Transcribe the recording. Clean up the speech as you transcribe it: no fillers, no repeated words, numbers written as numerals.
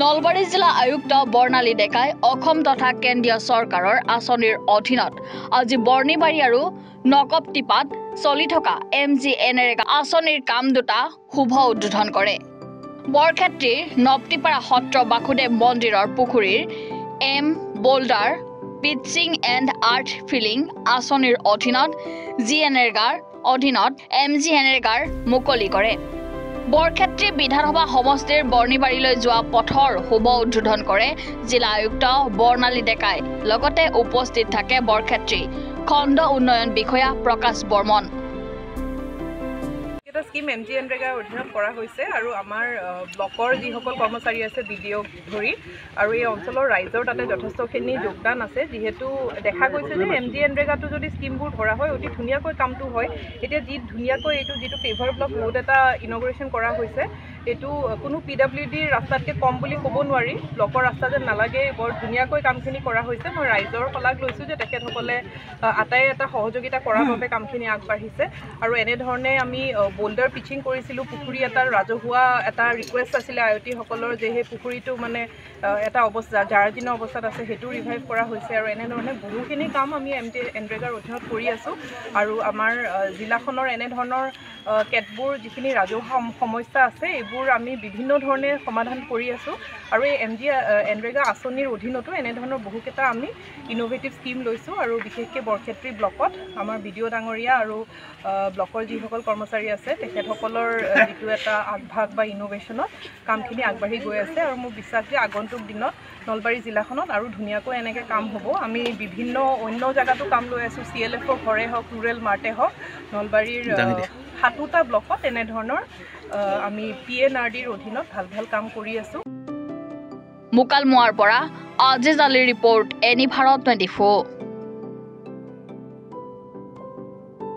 নলবাৰী জিলা আয়ুক্ত বৰ্ণালী ডেকাই অসম তথা কেন্দ্ৰীয় চৰকাৰৰ আঁচনিৰ অধীনত আজি বৰ্ণিবাৰী আৰু নকপটিপাত চলি থকা MGNৰেগা আঁচনিৰ কাম দুটা শুভ উদ্বোধন কৰে। বৰক্ষেত্ৰীৰ নপটিপাৰা সত্ৰ বাসুদেৱ মন্দিৰৰ পুখুৰীৰ boulder pitching and earth filling আঁচনিৰ অধীনত MGNৰেগাৰ মুকলি কৰে। বৰক্ষেত্ৰী বিধানসভা সমষ্টিৰ বৰ্ণিবাৰীলৈ যোৱা পথৰ শুভ উদ্বোধন কৰে জিলা আয়ুক্ত বৰ্ণালী ডেকাই। লগতে উপস্থিত থাকে বৰক্ষেত্ৰী খণ্ড উন্নয়ন বিষয়া প্ৰকাশ বৰ্মন। এটা স্কিম MGNৰেগাৰ অধীনত কৰা হৈছে আৰু আমাৰ ব্লকৰ যিসকল কৰ্মচাৰী আছে BDO ধৰি আৰু এই অঞ্চলৰ ৰাইজৰ তাতে যথেষ্টখিনি যোগদান আছে। যিহেতু দেখা গৈছে যে MGNৰেগাটো যদি স্কিমবোৰ ধৰা হয় অতি ধুনীয়াকৈ কামটো হয়। এতিয়া ধুনীয়াকৈ এইটো যিটো ফেভাৰ ব্লক ৰোড এটা ইনগ্ৰেশ্যন কৰা হৈছে, এইটো কোনো PWDৰ ৰাস্তাতকৈ কম বুলি ক'ব নোৱাৰি। ব্লকৰ ৰাস্তা যেন নালাগে, বৰ ধুনীয়াকৈ কামখিনি কৰা হৈছে। মই ৰাইজৰ শলাগ লৈছোঁ যে তেখেতসকলে আটাই এটা সহযোগিতা কৰাৰ বাবে কামখিনি আগবাঢ়িছে আৰু এনেধৰণে আমি বোল্ডাৰ পিচিং কৰিছিলোঁ। পুখুৰী এটাৰ ৰাজহুৱা এটা ৰিকুৱেষ্ট আছিলে আয়তীসকলৰ যে সেই পুখুৰীটো মানে এটা অৱস্থা জাৰাজীৰ্ণ অৱস্থাত আছে, সেইটো ৰিভাইভ কৰা হৈছে আৰু এনেধৰণে বহুখিনি কাম আমি MGNৰেগাৰ অধীনত কৰি আছোঁ। আৰু আমাৰ জিলাখনৰ এনেধৰণৰ কেতবোৰ যিখিনি ৰাজহুৱা সমস্যা আছে এইবোৰ আমি বিভিন্ন ধৰণে সমাধান কৰি আছোঁ। আৰু এই MGNৰেগা আঁচনিৰ অধীনতো এনেধৰণৰ বহুকেইটা আমি ইন'ভেটিভ স্কিম লৈছোঁ আৰু বিশেষকৈ বৰক্ষেত্ৰী ব্লকত আমাৰ BDO ডাঙৰীয়া আৰু ব্লকৰ যিসকল কৰ্মচাৰী আছে তেখেতসকলৰ যিটো এটা আগভাগ বা ইন'ভেশ্যনত কামখিনি আগবাঢ়ি গৈ আছে। আৰু মোৰ বিশ্বাস যে আগন্তুক দিনত নলবাৰী জিলাখনত আৰু ধুনীয়াকৈ এনেকৈ কাম হ'ব। আমি বিভিন্ন অন্য জেগাতো কাম লৈ আছোঁ, CLFৰ ঘৰে হওক, ৰুৰেল মাৰ্টে হওক, নলবাৰীৰ 7টা ব্লকত এনেধৰণৰ আমি PNRDৰ অধীনত ভাল কাম কৰি আছোঁ। মুকালমুৱাৰ পৰা আজিজ আলীৰ ৰিপৰ্ট, এনি ভাৰত 24।